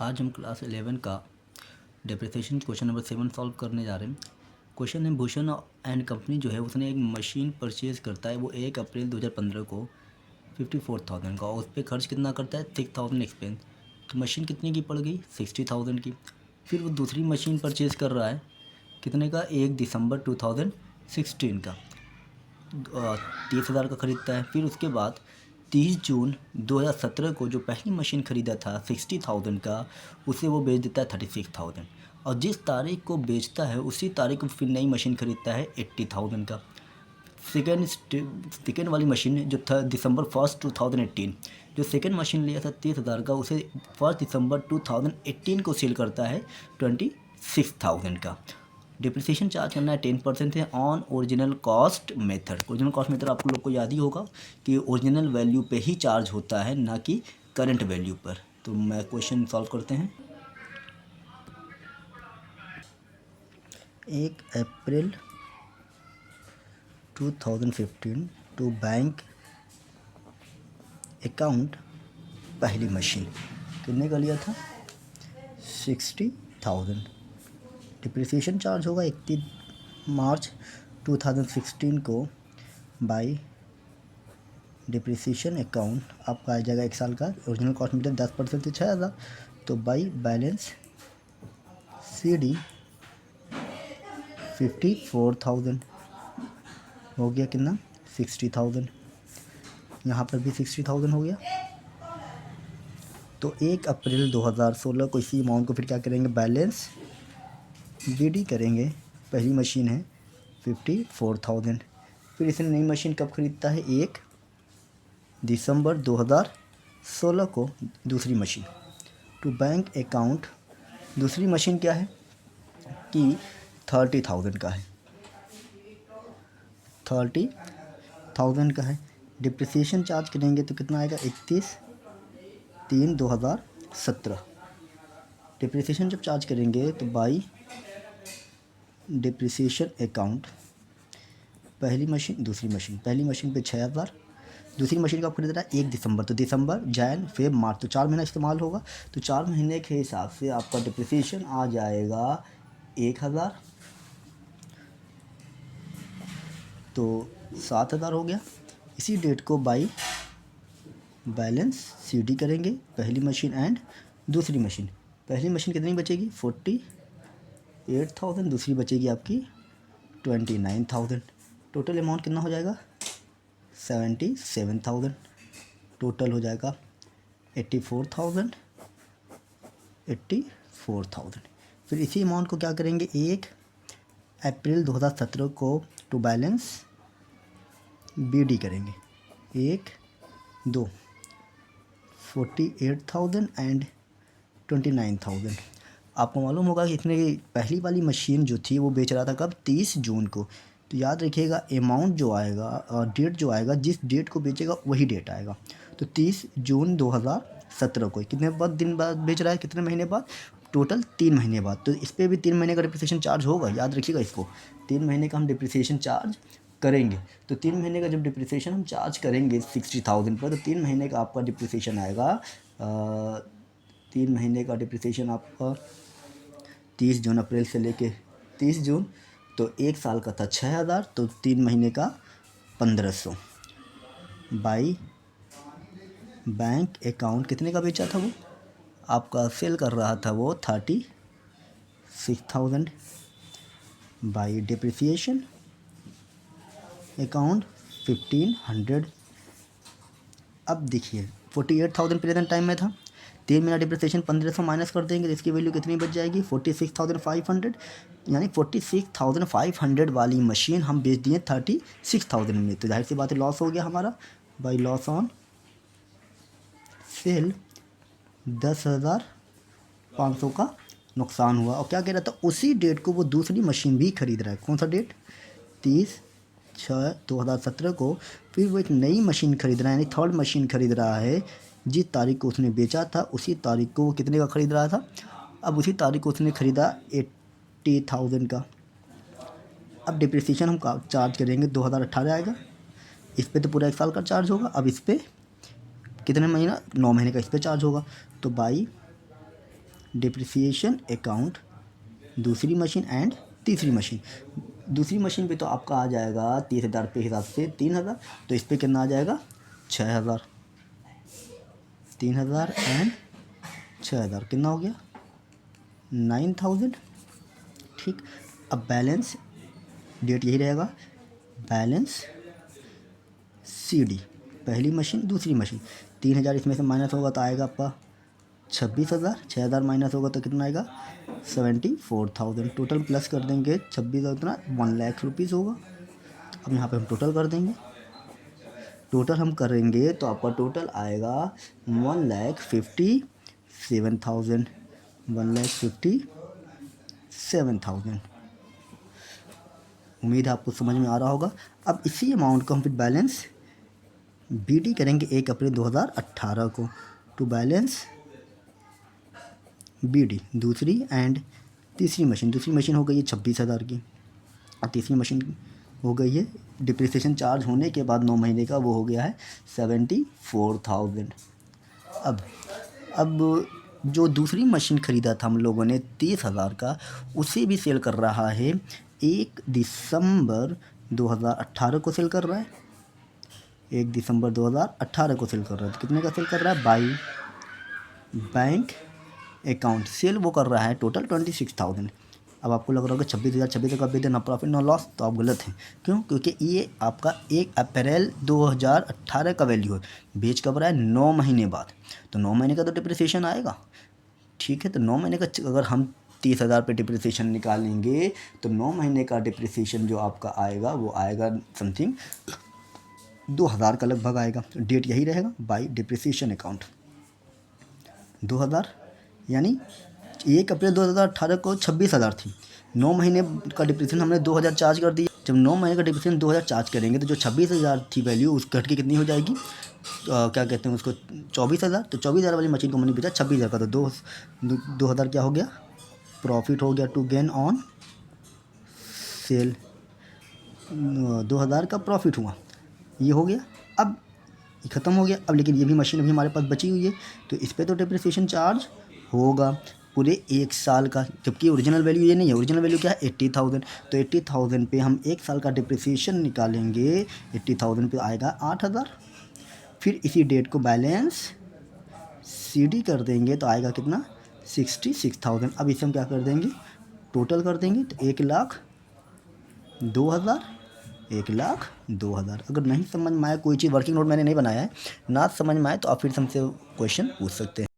आज हम क्लास 11 का डिप्रिसिएशन क्वेश्चन नंबर 7 सॉल्व करने जा रहे हैं। क्वेश्चन है भूषण एंड कंपनी जो है उसने एक मशीन परचेज करता है वो 1 अप्रैल 2015 को 54,000 का, और उस पर खर्च कितना करता है 6,000 एक्सपेंस। तो मशीन कितने की पड़ गई 60,000 की। फिर वो दूसरी मशीन परचेज़ कर रहा है कितने का 1 दिसंबर 2016 का 30,000 का ख़रीदता है। फिर उसके बाद 30 जून 2017 को जो पहली मशीन ख़रीदा था 60,000 का उसे वो बेच देता है 36,000, और जिस तारीख को बेचता है उसी तारीख को फिर नई मशीन ख़रीदता है 80,000 का। सेकेंड वाली मशीन जो था दिसंबर 1 2018, जो सेकेंड मशीन लिया था 30,000 का उसे 1 दिसंबर 2018 को सेल करता है 26,000 का। डिप्रिसिएशन चार्ज करना है 10% है on original cost method. Original cost method आप लोग को याद ही होगा कि ओरिजिनल वैल्यू पे ही चार्ज होता है, ना कि करंट वैल्यू पर। तो मैं क्वेश्चन सॉल्व करते हैं। 1 अप्रैल 2015 टू बैंक अकाउंट पहली मशीन कितने का लिया था 60,000। डिप्रिसिएशन चार्ज होगा 31 मार्च 2016 को बाई डिप्रिसिएशन अकाउंट आपका आ जाएगा 1 साल का। ओरिजिनल कॉस्ट मीटर 10% से 6,000, तो बाई बैलेंस CD 54,000 हो गया कितना 60,000। यहाँ पर भी 60,000 हो गया। तो 1 अप्रैल 2016 को इसी अमाउंट को फिर क्या करेंगे बैलेंस BD करेंगे। पहली मशीन है 54,000। फिर इसने नई मशीन कब ख़रीदता है 1 दिसंबर 2016 को दूसरी मशीन टू बैंक अकाउंट। दूसरी मशीन क्या है कि 30,000 का है, 30,000 का है। डिप्रिसिएशन चार्ज करेंगे तो कितना आएगा 31/3/2017। डिप्रिसिएशन जब चार्ज करेंगे तो बाई डिप्रिसिएशन अकाउंट पहली मशीन दूसरी मशीन, पहली मशीन पे 6,000, दूसरी मशीन का आप खरीद रहा है 1 दिसंबर, तो दिसंबर जैन फेब मार्च तो 4 महीना इस्तेमाल होगा। तो 4 महीने के हिसाब से आपका डिप्रिसिएशन आ जाएगा 1,000, तो 7,000 हो गया। इसी डेट को बाई बैलेंस CD करेंगे पहली मशीन एंड दूसरी मशीन। पहली मशीन कितनी बचेगी 48,000, दूसरी बचेगी आपकी 29,000। टोटल अमाउंट कितना हो जाएगा 77,000। टोटल हो जाएगा 84,000। फिर इसी अमाउंट को क्या करेंगे 1 अप्रैल 2017 को टू बैलेंस BD करेंगे 1 2 48,000 एंड 29,000। आपको मालूम होगा कि इसने पहली वाली मशीन जो थी वो बेच रहा था कब 30 जून को। तो याद रखिएगा अमाउंट जो आएगा और डेट जो आएगा, जिस डेट को बेचेगा वही डेट आएगा। तो 30 जून 2017 को कितने दिन बाद बेच रहा है, कितने महीने बाद, टोटल 3 महीने बाद। तो इस पर भी 3 महीने का डिप्रिसिएशन चार्ज होगा, याद रखिएगा इसको। 3 महीने का हम डिप्रिसिएशन चार्ज करेंगे। तो 3 महीने का जब डिप्रिसिएशन हम चार्ज करेंगे 60,000 पर, तो 3 महीने का आपका डिप्रिसिएशन आएगा 3 महीने का डिप्रिसिएशन आपका 30 जून अप्रैल से लेके 30 जून, तो 1 साल का था 6,000, तो 3 महीने का 1,500 बाई बैंक अकाउंट कितने का बेचा था वो आपका सेल कर रहा था वो 36,000 बाई डिप्रिसिएशन अकाउंट 1,500। अब देखिए 48,000 प्रेजेंट टाइम में था, 3 महीना डिप्रिसिएशन 1,500 माइनस कर देंगे तो इसकी वैल्यू कितनी बच जाएगी 46,500। यानी 46,500 वाली मशीन हम बेच दिए 36,000 में। तो जाहिर सी बात है लॉस हो गया हमारा। बाई लॉस ऑन सेल 10,500 का नुकसान हुआ। और क्या कह रहा था उसी डेट को वो दूसरी मशीन भी खरीद रहा है। कौन सा डेट 30/6/2017 को फिर वो एक नई मशीन खरीद रहा है, यानी थर्ड मशीन खरीद रहा है। जिस तारीख को उसने बेचा था उसी तारीख को वो कितने का ख़रीद रहा था। अब उसी तारीख को उसने ख़रीदा 80,000 का। अब डिप्रिसिएशन हम चार्ज करेंगे 2018 आएगा, इस पर तो पूरा 1 साल का चार्ज होगा। अब इस पर कितने महीना 9 महीने का इस पर चार्ज होगा। तो बाई डिप्रिसिएशन अकाउंट, दूसरी मशीन एंड तीसरी मशीन। दूसरी मशीन पे तो आपका आ जाएगा 30,000 पे हिसाब से 3,000, तो इस पर कितना आ जाएगा 6,000। 3,000 एंड 6,000 कितना हो गया 9,000। ठीक, अब बैलेंस डेट यही रहेगा, बैलेंस CD, पहली मशीन दूसरी मशीन। 3,000 इसमें से माइनस होगा तो आएगा आपका 26,000, 6,000 माइनस होगा तो कितना आएगा 74,000। टोटल प्लस कर देंगे 26,000 उतना 1,00,000 रुपीज़ होगा। अब यहाँ पे हम टोटल कर देंगे, टोटल हम करेंगे तो आपका टोटल आएगा 1,57,000, 1,57,000। उम्मीद है आपको समझ में आ रहा होगा। अब इसी अमाउंट को हम फिर बैलेंस BD करेंगे 1 अप्रैल 2018 को, टू बैलेंस BD दूसरी एंड तीसरी मशीन। दूसरी मशीन हो गई है 26,000 की और तीसरी मशीन हो गई है डिप्रिसिएशन चार्ज होने के बाद 9 महीने का, वो हो गया है 74,000। अब जो दूसरी मशीन ख़रीदा था हम लोगों ने 30,000 का, उसे भी सेल कर रहा है 1 दिसंबर 2018 को सेल कर रहा है, 1 दिसंबर 2018 को सेल कर रहा है। तो कितने का सेल कर रहा है बाई बैंक अकाउंट, सेल वो कर रहा है टोटल 26,000। अब आपको लग रहा होगा 26,000 का बेच देना प्रॉफिट नो लॉस, तो आप गलत हैं। क्यों? क्योंकि ये आपका 1 अप्रैल 2018 का वैल्यू है, बेच कब रहा है 9 महीने बाद, तो 9 महीने का तो डिप्रिसिएशन आएगा। ठीक है, तो 9 महीने का अगर हम 30,000 पे डिप्रिसिएशन निकालेंगे तो 9 महीने का डिप्रिसिएशन जो आपका आएगा वो आएगा समथिंग 2,000 का लगभग आएगा। डेट यही रहेगा बाई डिप्रिसिएशन अकाउंट 2,000, यानी 1 अप्रैल 2018 को 26,000 थी, 9 महीने का डिप्रिसिएशन हमने 2,000 चार्ज कर दिया। जब 9 महीने का डिप्रिसिएशन 2,000 चार्ज करेंगे तो जो 26,000 थी वैल्यू उस घट के कितनी हो जाएगी, क्या कहते हैं उसको 24,000। तो 24,000 वाली मशीन को मैंने बेचा 26,000 का, तो 2,000 क्या हो गया प्रॉफिट हो गया टू गेन ऑन सेल, 2,000 का प्रॉफिट हुआ, ये हो गया। अब ये ख़त्म हो गया। अब लेकिन ये भी मशीन अभी हमारे पास बची हुई है, तो इस पर तो डिप्रिसिएशन चार्ज होगा पूरे 1 साल का, जबकि ओरिजिनल वैल्यू ये नहीं है। ओरिजिनल वैल्यू क्या है 80,000, तो 80,000 पे हम 1 साल का डिप्रिसिएशन निकालेंगे, 80,000 पे आएगा 8,000। फिर इसी डेट को बैलेंस CD कर देंगे तो आएगा कितना 66,000। अब इसे हम क्या कर देंगे टोटल कर देंगे, तो 1,02,000, 1,02,000। अगर नहीं समझ में आया कोई चीज़, वर्किंग नोट मैंने नहीं बनाया है, ना समझ में आए तो आप फिर से हमसे क्वेश्चन पूछ सकते हैं।